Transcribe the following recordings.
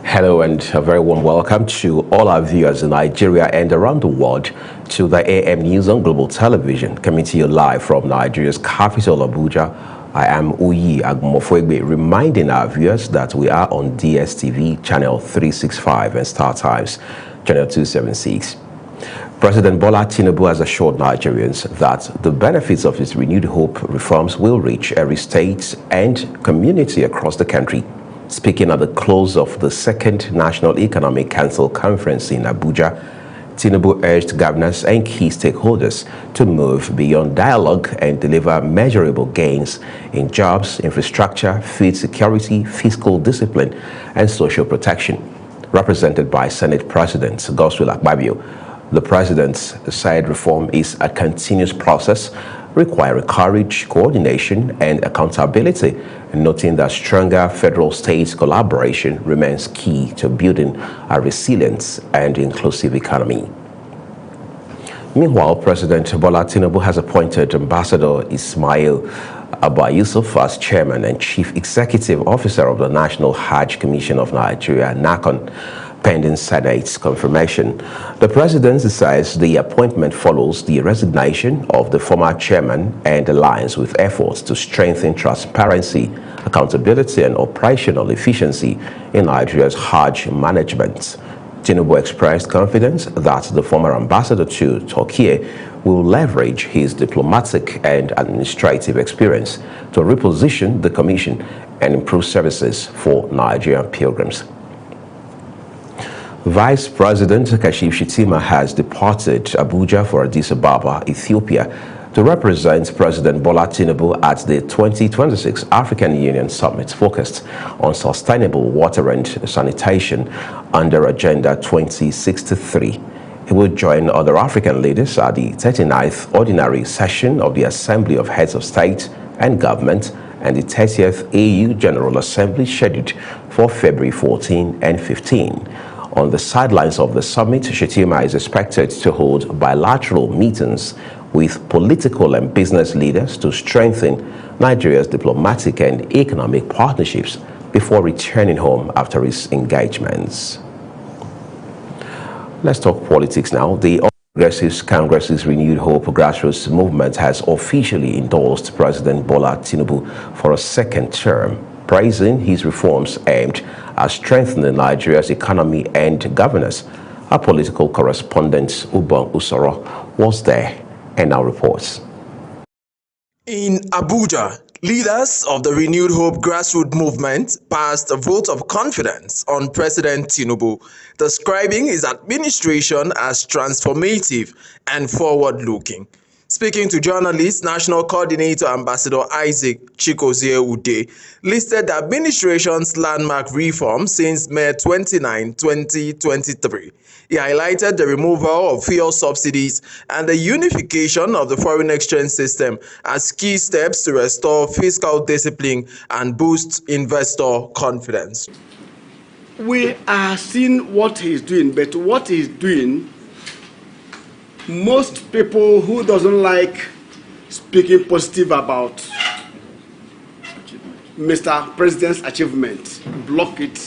Hello and a very warm welcome to all our viewers in Nigeria and around the world to the AM News on Global Television, coming to you live from Nigeria's capital, Abuja. I am Uyi Agumofwegbe, reminding our viewers that we are on DSTV channel 365 and Star Times channel 276. President Bola Tinubu has assured Nigerians that the benefits of his renewed hope reforms will reach every state and community across the country. Speaking at the close of the second National Economic Council Conference in Abuja, Tinubu urged governors and key stakeholders to move beyond dialogue and deliver measurable gains in jobs, infrastructure, food security, fiscal discipline, and social protection. Represented by Senate President Godswill Akpabio, the president said reform is a continuous process requiring courage, coordination, and accountability, noting that stronger federal-state collaboration remains key to building a resilient and inclusive economy. Meanwhile, President Bola Tinubu has appointed Ambassador Ismail Abba Yusuf as Chairman and Chief Executive Officer of the National Hajj Commission of Nigeria, NACON, pending Senate's confirmation. The President says the appointment follows the resignation of the former chairman and aligns with efforts to strengthen transparency, accountability, and operational efficiency in Nigeria's Hajj management. Tinubu expressed confidence that the former ambassador to Turkey will leverage his diplomatic and administrative experience to reposition the commission and improve services for Nigerian pilgrims. Vice President Kashif Shettima has departed Abuja for Addis Ababa, Ethiopia, to represent President Bola Tinubu at the 2026 African Union Summit focused on sustainable water and sanitation under Agenda 2063. He will join other African leaders at the 39th Ordinary Session of the Assembly of Heads of State and Government and the 30th AU General Assembly scheduled for February 14 and 15. On the sidelines of the summit, Shettima is expected to hold bilateral meetings with political and business leaders to strengthen Nigeria's diplomatic and economic partnerships before returning home after his engagements. Let's talk politics now. The All Progressives Congress's Renewed Hope grassroots movement has officially endorsed President Bola Tinubu for a second term, praising his reforms aimed at strengthening Nigeria's economy and governance. Our political correspondent Ubong Usoro was there and now reports. In Abuja, leaders of the Renewed Hope grassroots movement passed a vote of confidence on President Tinubu, describing his administration as transformative and forward-looking. Speaking to journalists, National Coordinator Ambassador Isaac Chikozie Ude listed the administration's landmark reform since May 29, 2023. He highlighted the removal of fuel subsidies and the unification of the foreign exchange system as key steps to restore fiscal discipline and boost investor confidence. We are seeing what he's doing, but what he's doing, most people who doesn't like speaking positive about Mr. President's achievement block it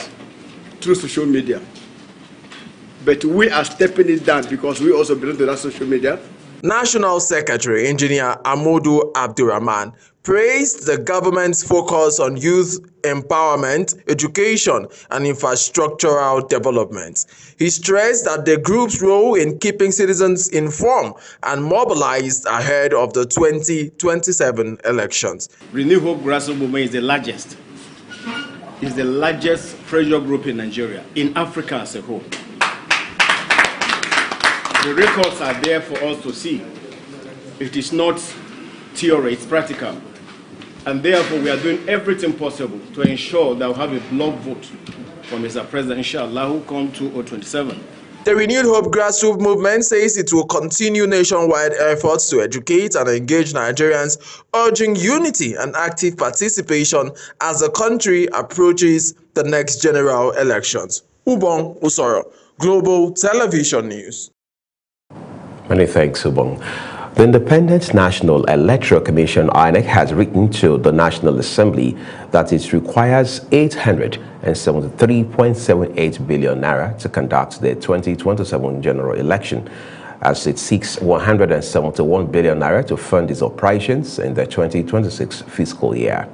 through social media. But we are stepping it down because we also belong to that social media. National Secretary Engineer Amodu Abdurrahman praised the government's focus on youth empowerment, education, and infrastructural development. He stressed that the group's role in keeping citizens informed and mobilized ahead of the 2027 elections. Renew Hope Grassroots Movement is the largest. It's the largest pressure group in Nigeria, in Africa as a whole. The records are there for us to see. It is not theory, it's practical. And therefore, we are doing everything possible to ensure that we have a block vote for Mr. President, inshallah, who come 2027. The Renewed Hope grassroots movement says it will continue nationwide efforts to educate and engage Nigerians, urging unity and active participation as the country approaches the next general elections. Ubong Usoro, Global Television News. Many thanks, Ubong. The Independent National Electoral Commission (INEC) has written to the National Assembly that it requires 873.78 billion naira to conduct the 2027 general election, as it seeks 171 billion naira to fund its operations in the 2026 fiscal year.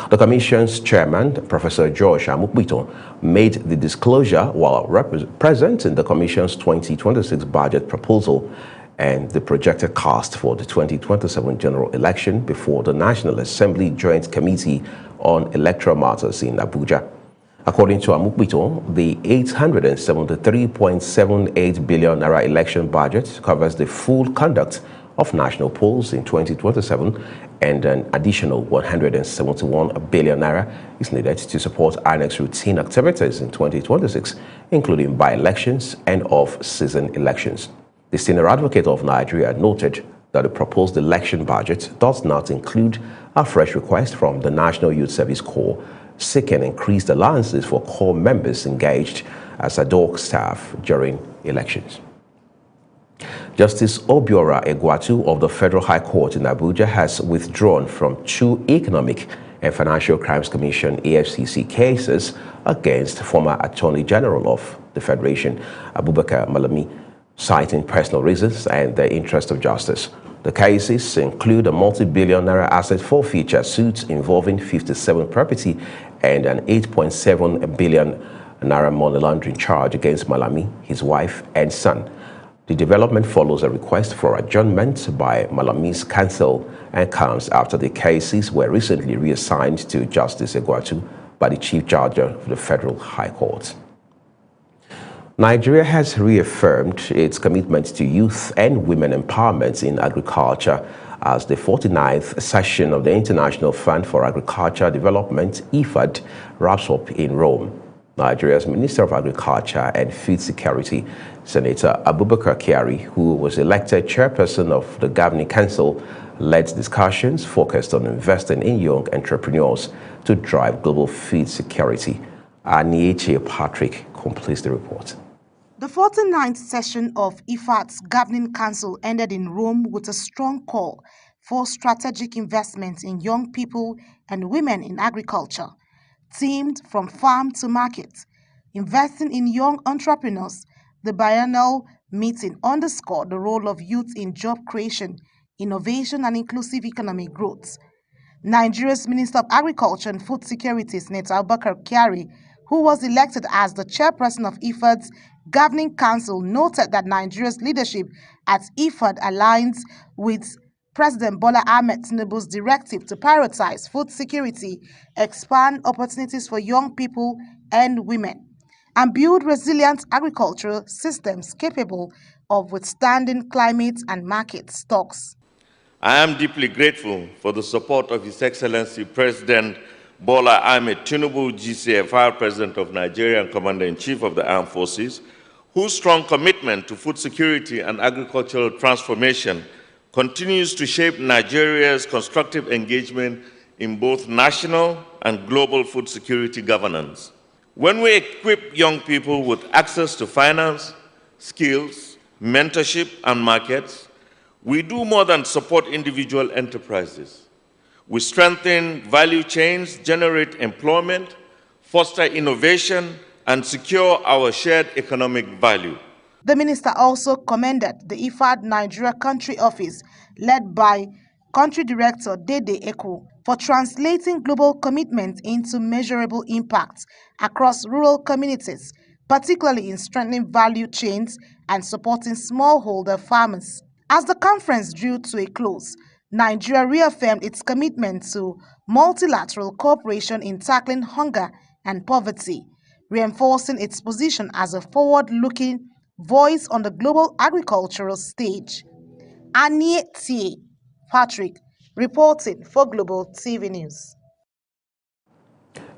The Commission's chairman, Professor George Amukbito, made the disclosure while presenting the Commission's 2026 budget proposal and the projected cost for the 2027 general election before the National Assembly Joint Committee on Electoral Matters in Abuja. According to Amukbito, the 873.78 billion naira election budget covers the full conduct of national polls in 2027, and an additional 171 billion naira is needed to support INEC's routine activities in 2026, including by-elections and off-season elections. The senior advocate of Nigeria noted that the proposed election budget does not include a fresh request from the National Youth Service Corps seeking increased allowances for corps members engaged as ad hoc staff during elections. Justice Obiora Egwatu of the Federal High Court in Abuja has withdrawn from 2 Economic and Financial Crimes Commission (EFCC) cases against former Attorney General of the Federation, Abubakar Malami, citing personal reasons and the interest of justice. The cases include a multi-billion naira asset forfeiture suit involving 57 property and an 8.7 billion naira money laundering charge against Malami, his wife, and son. The development follows a request for adjournment by Malami's counsel and comes after the cases were recently reassigned to Justice Egwatu by the Chief Judge of the Federal High Court. Nigeria has reaffirmed its commitment to youth and women empowerment in agriculture as the 49th session of the International Fund for Agricultural Development, IFAD, wraps up in Rome. Nigeria's Minister of Agriculture and Food Security, Senator Abubakar Kyari, who was elected chairperson of the Governing Council, led discussions focused on investing in young entrepreneurs to drive global food security. Anieche Patrick completes the report. The 49th session of IFAD's Governing Council ended in Rome with a strong call for strategic investment in young people and women in agriculture, themed from farm to market. Investing in young entrepreneurs, the biennial meeting underscored the role of youth in job creation, innovation, and inclusive economic growth. Nigeria's Minister of Agriculture and Food Security, Senator Abubakar Kyari, who was elected as the chairperson of IFAD's Governing Council, noted that Nigeria's leadership at IFAD aligns with President Bola Ahmed Tinubu's directive to prioritize food security, expand opportunities for young people and women, and build resilient agricultural systems capable of withstanding climate and market shocks. I am deeply grateful for the support of His Excellency President Bola Ahmed Tinubu, GCFR, President of Nigeria and Commander-in-Chief of the Armed Forces, whose strong commitment to food security and agricultural transformation continues to shape Nigeria's constructive engagement in both national and global food security governance. When we equip young people with access to finance, skills, mentorship, and markets, we do more than support individual enterprises. We strengthen value chains, generate employment, foster innovation, and secure our shared economic value. The minister also commended the IFAD Nigeria Country Office, led by Country Director Dede Eku, for translating global commitment into measurable impacts across rural communities, particularly in strengthening value chains and supporting smallholder farmers. As the conference drew to a close, Nigeria reaffirmed its commitment to multilateral cooperation in tackling hunger and poverty, reinforcing its position as a forward-looking voice on the global agricultural stage. Anieche Patrick, reporting for Global TV News.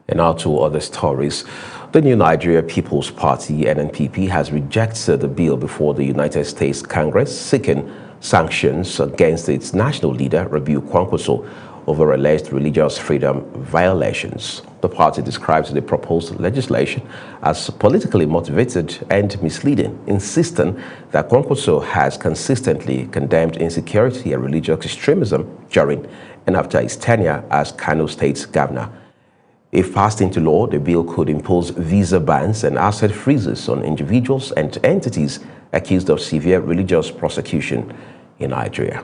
And now to other stories. The New Nigeria People's Party, NNPP, has rejected the bill before the United States Congress seeking sanctions against its national leader, Rabiu Kwankwaso, over alleged religious freedom violations. The party describes the proposed legislation as politically motivated and misleading, insisting that Kwankwaso has consistently condemned insecurity and religious extremism during and after his tenure as Kano State's governor. If passed into law, the bill could impose visa bans and asset freezes on individuals and entities accused of severe religious prosecution in Nigeria.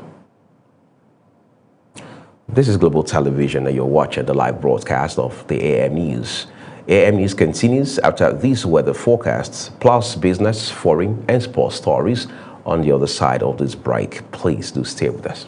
This is Global Television, and you're watching the live broadcast of the AM News. AM News continues after these weather forecasts, plus business, foreign, and sports stories on the other side of this break. Please do stay with us.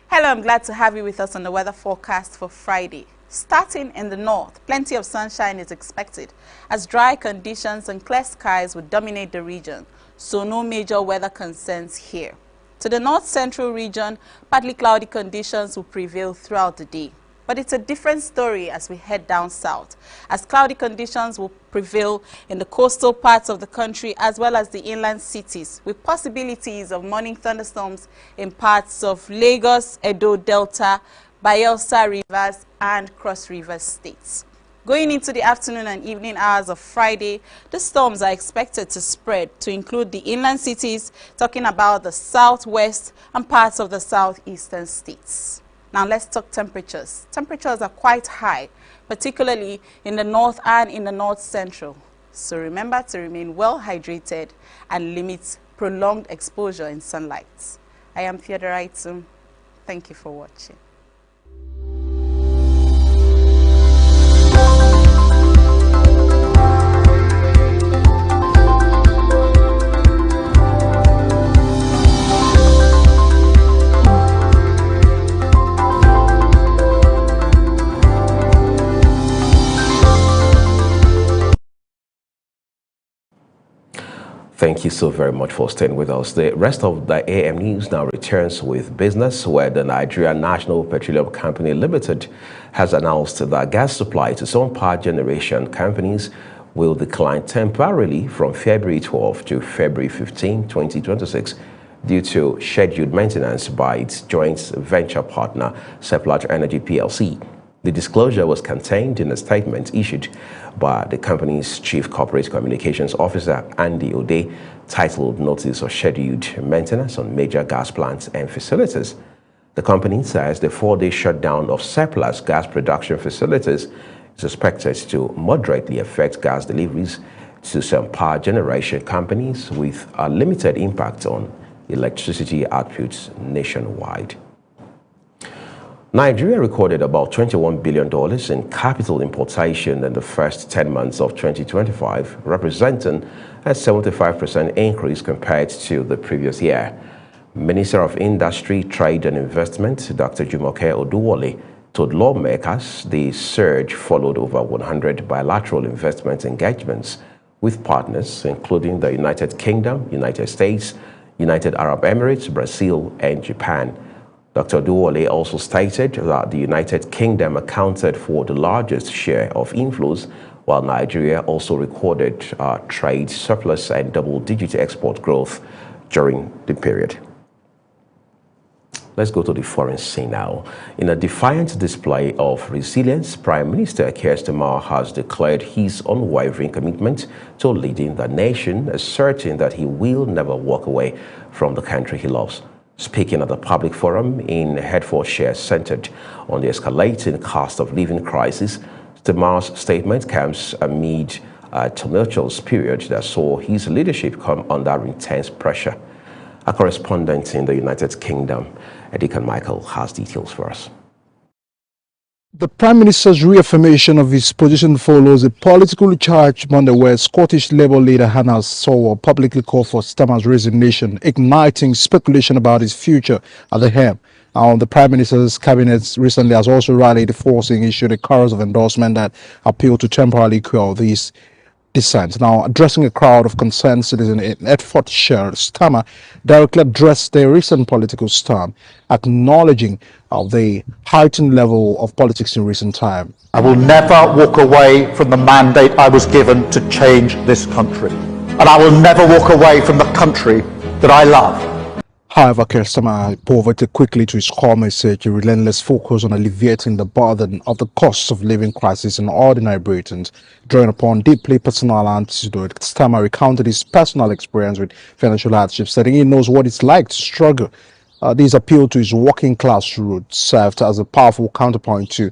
Hello, I'm glad to have you with us on the weather forecast for Friday. Starting in the north, plenty of sunshine is expected as dry conditions and clear skies will dominate the region, so no major weather concerns here. To the north-central region, partly cloudy conditions will prevail throughout the day. But it's a different story as we head down south, as cloudy conditions will prevail in the coastal parts of the country as well as the inland cities, with possibilities of morning thunderstorms in parts of Lagos, Edo Delta, Bayelsa Rivers, and Cross Rivers states. Going into the afternoon and evening hours of Friday, the storms are expected to spread to include the inland cities, talking about the southwest and parts of the southeastern states. Now let's talk temperatures. Temperatures are quite high, particularly in the north and in the north central. So remember to remain well hydrated and limit prolonged exposure in sunlight. I am Theodora Itum. Thank you for watching. Thank you so very much for staying with us. The rest of the AM News now returns with business, where the Nigeria National Petroleum Company Limited has announced that gas supply to some power generation companies will decline temporarily from February 12 to February 15, 2026 due to scheduled maintenance by its joint venture partner, Seplat Energy PLC. The disclosure was contained in a statement issued by the company's Chief Corporate Communications Officer, Andy O'Day, titled Notice of Scheduled Maintenance on Major Gas Plants and Facilities. The company says the 4-day shutdown of Seplat's gas production facilities is expected to moderately affect gas deliveries to some power generation companies with a limited impact on electricity outputs nationwide. Nigeria recorded about $21 billion in capital importation in the first 10 months of 2025, representing a 75% increase compared to the previous year. Minister of Industry, Trade and Investment, Dr. Jumoke Oduwole, told lawmakers the surge followed over 100 bilateral investment engagements with partners, including the United Kingdom, United States, United Arab Emirates, Brazil, and Japan. Dr. Oduwole also stated that the United Kingdom accounted for the largest share of inflows, while Nigeria also recorded trade surplus and double-digit export growth during the period. Let's go to the foreign scene now. In a defiant display of resilience, Prime Minister Keir Starmer has declared his unwavering commitment to leading the nation, asserting that he will never walk away from the country he loves. Speaking at the public forum in Hertfordshire centered on the escalating cost of living crisis, Starmer's statement comes amid a tumultuous period that saw his leadership come under intense pressure. A correspondent in the United Kingdom, Edikan Michael, has details for us. The Prime Minister's reaffirmation of his position follows a politically charged Monday where Scottish Labour leader Hannah Sowell publicly called for Starmer's resignation, igniting speculation about his future at the helm. The Prime Minister's cabinet recently has also rallied forcing issued a chorus of endorsement that appeal to temporarily quell these dissent. Now, addressing a crowd of concerned citizens in Hertfordshire, Starmer directly addressed their recent political storm, acknowledging the heightened level of politics in recent time. I will never walk away from the mandate I was given to change this country. And I will never walk away from the country that I love. However, Keir pivoted quickly to his core message, a relentless focus on alleviating the burden of the cost of living crisis in ordinary Britons. Drawing upon deeply personal anecdotes, Starmer recounted his personal experience with financial hardship, saying he knows what it's like to struggle. This appeal to his working class roots served as a powerful counterpoint to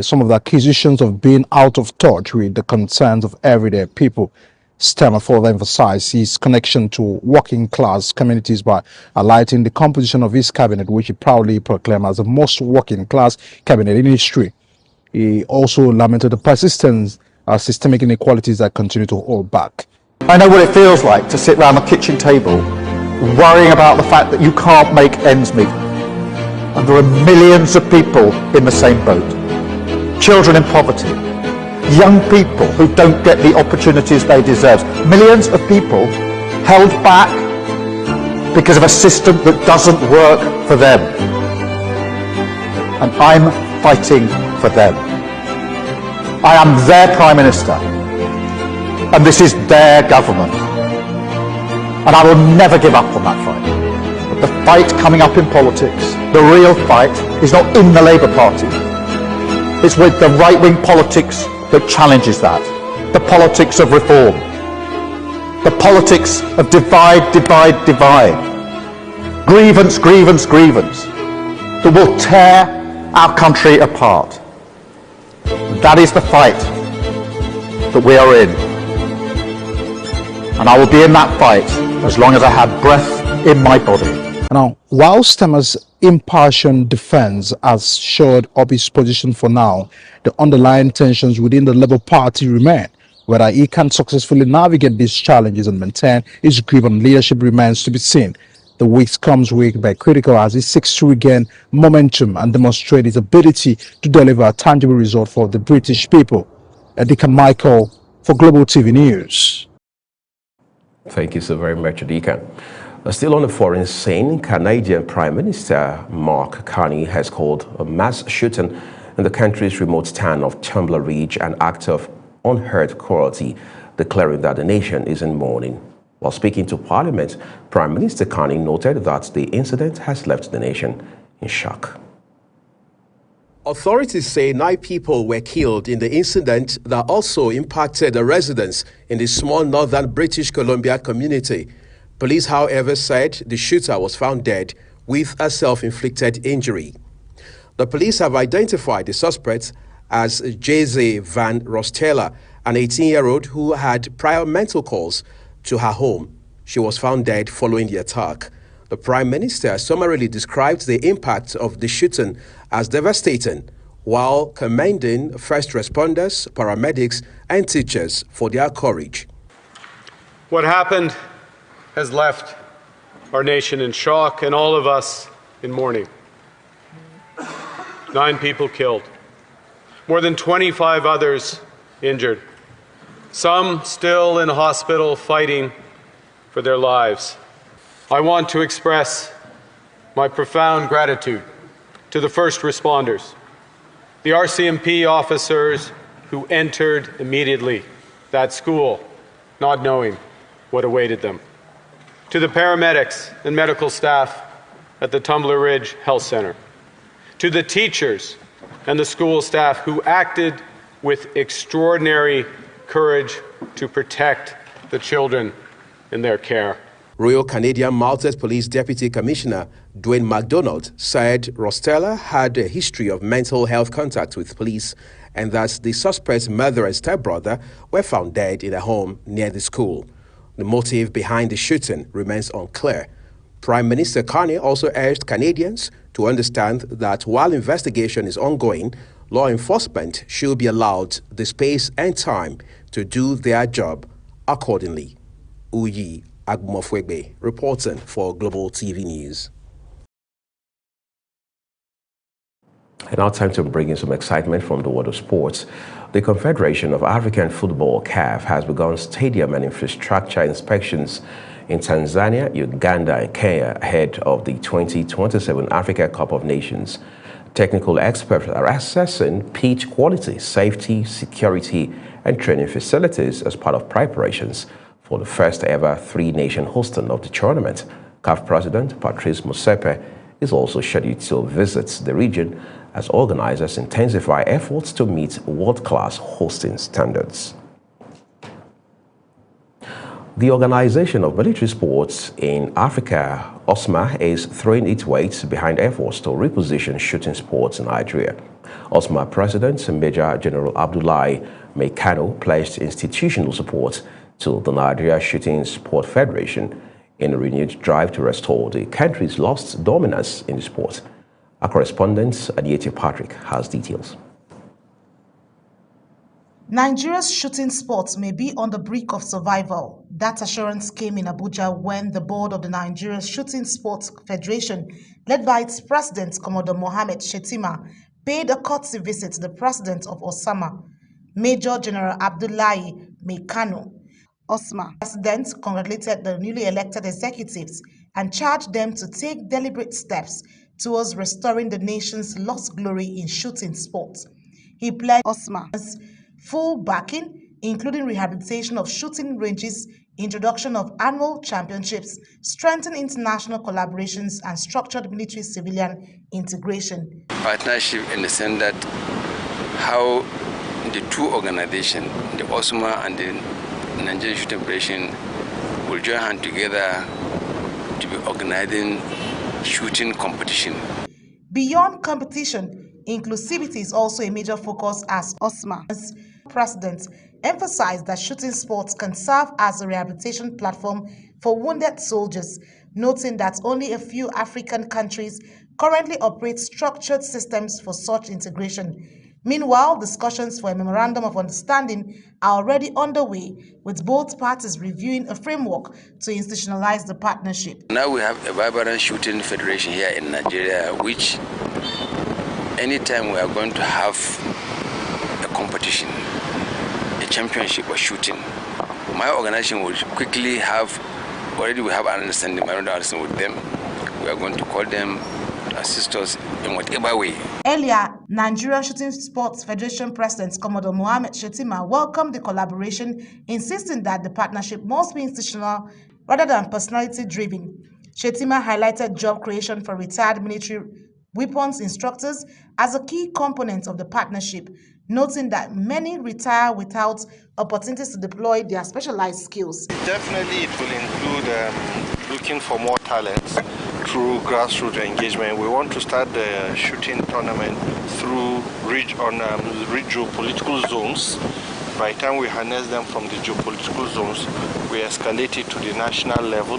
some of the accusations of being out of touch with the concerns of everyday people. Starmer further emphasized his connection to working class communities by highlighting the composition of his cabinet, which he proudly proclaimed as the most working class cabinet in history. He also lamented the persistent systemic inequalities that continue to hold back. I know what it feels like to sit around the kitchen table worrying about the fact that you can't make ends meet. And there are millions of people in the same boat. Children in poverty, young people who don't get the opportunities they deserve, millions of people held back because of a system that doesn't work for them. And I'm fighting for them. I am their Prime Minister, and this is their government. And I will never give up on that fight. But the fight coming up in politics, the real fight, is not in the Labour Party. It's with the right-wing politics that challenges that. The politics of reform. The politics of divide, divide, divide. Grievance, grievance, grievance. That will tear our country apart. That is the fight that we are in. And I will be in that fight as long as I have breath in my body. Now, while Starmer's impassioned defense has shored up his position for now, the underlying tensions within the Labour Party remain. Whether he can successfully navigate these challenges and maintain his grip on leadership remains to be seen. The week comes week by critical as he seeks to regain momentum and demonstrate his ability to deliver a tangible result for the British people. Deacon Michael for Global TV News. Thank you so very much, Deacon. Still on the foreign scene, Canadian Prime Minister Mark Carney has called a mass shooting in the country's remote town of Tumbler Ridge an act of unheard cruelty, declaring that the nation is in mourning. While speaking to Parliament, Prime Minister Carney noted that the incident has left the nation in shock. Authorities say 9 people were killed in the incident that also impacted the residents in the small northern British Columbia community. Police, however, said the shooter was found dead with a self-inflicted injury. The police have identified the suspect as Jeze Van Rostella, an 18-year-old who had prior mental calls to her home. She was found dead following the attack. The Prime Minister summarily described the impact of the shooting as devastating, while commending first responders, paramedics, and teachers for their courage. What happened has left our nation in shock and all of us in mourning. 9 people killed, more than 25 others injured, some still in hospital fighting for their lives. I want to express my profound gratitude to the first responders, the RCMP officers who entered immediately that school, not knowing what awaited them, to the paramedics and medical staff at the Tumbler Ridge Health Center, to the teachers and the school staff who acted with extraordinary courage to protect the children in their care. Royal Canadian Mounted Police Deputy Commissioner Dwayne MacDonald said Rostella had a history of mental health contact with police and that the suspect's mother and stepbrother were found dead in a home near the school. The motive behind the shooting remains unclear. Prime Minister Carney also urged Canadians to understand that while investigation is ongoing, law enforcement should be allowed the space and time to do their job accordingly. Uyi Agmofwegbe reporting for Global TV News. And now time to bring in some excitement from the world of sports. The Confederation of African Football, CAF, has begun stadium and infrastructure inspections in Tanzania, Uganda, and Kenya ahead of the 2027 Africa Cup of Nations. Technical experts are assessing pitch quality, safety, security, and training facilities as part of preparations for the first ever 3-nation hosting of the tournament. CAF President Patrice Motsepe is also scheduled to visit the region as organizers intensify efforts to meet world-class hosting standards. The Organization of Military Sports in Africa, OSMA, is throwing its weight behind efforts to reposition shooting sports in Nigeria. OSMA President Major General Abdullahi Mai Kano pledged institutional support to the Nigeria Shooting Sport Federation in a renewed drive to restore the country's lost dominance in the sport. Our correspondent, Adiete Patrick, has details. Nigeria's shooting sports may be on the brink of survival. That assurance came in Abuja when the board of the Nigeria Shooting Sports Federation, led by its president, Commodore Mohammed Shetima, paid a courtesy visit to the president of OSMA, Major General Abdullahi Mai Kano. OSMA president congratulated the newly elected executives and charged them to take deliberate steps towards restoring the nation's lost glory in shooting sports. He pledged OSMA's full backing, including rehabilitation of shooting ranges, introduction of annual championships, strengthened international collaborations, and structured military-civilian integration. Partnership in the sense that how the two organizations, the OSMA and the Nigerian Shooting Federation, will join hands together to be organizing shooting competition. Beyond competition, inclusivity is also a major focus as OSMA's president emphasized that shooting sports can serve as a rehabilitation platform for wounded soldiers, noting that only a few African countries currently operate structured systems for such integration. Meanwhile, discussions for a memorandum of understanding are already underway, with both parties reviewing a framework to institutionalize the partnership. Now we have a vibrant shooting federation here in Nigeria, which anytime we are going to have a competition, a championship of shooting, my organization will quickly have, already we have an understanding, with them. We are going to call them to assist us in whatever way. Earlier, Nigeria Shooting Sports Federation President Commodore Mohammed Shetima welcomed the collaboration, insisting that the partnership must be institutional rather than personality-driven. Shetima highlighted job creation for retired military weapons instructors as a key component of the partnership, noting that many retire without opportunities to deploy their specialized skills. Definitely it will include looking for more talents through grassroots engagement. We want to start the shooting tournament through geopolitical zones. By the time we harness them from the geopolitical zones, we escalate it to the national level,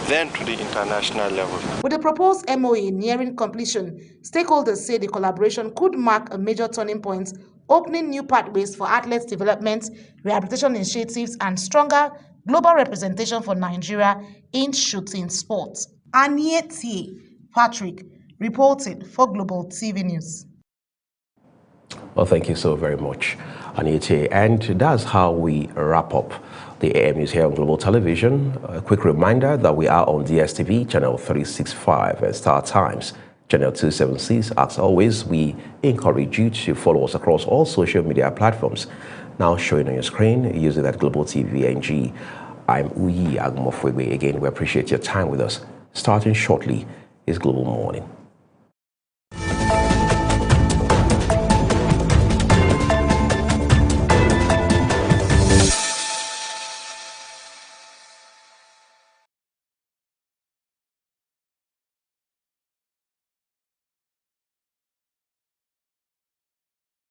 then to the international level. With the proposed MOA nearing completion, stakeholders say the collaboration could mark a major turning point, opening new pathways for athletes' development, rehabilitation initiatives, and stronger global representation for Nigeria in shooting sports. Adiete Patrick reported for Global TV News. Well, thank you so very much, Adiete. And that's how we wrap up the AM News here on Global Television. A quick reminder that we are on DSTV, channel 365, and Star Times, channel 276. As always, we encourage you to follow us across all social media platforms now showing on your screen using that Global TV NG. I'm Uyi Agumofwegwe. Again, we appreciate your time with us. Starting shortly is Global Morning.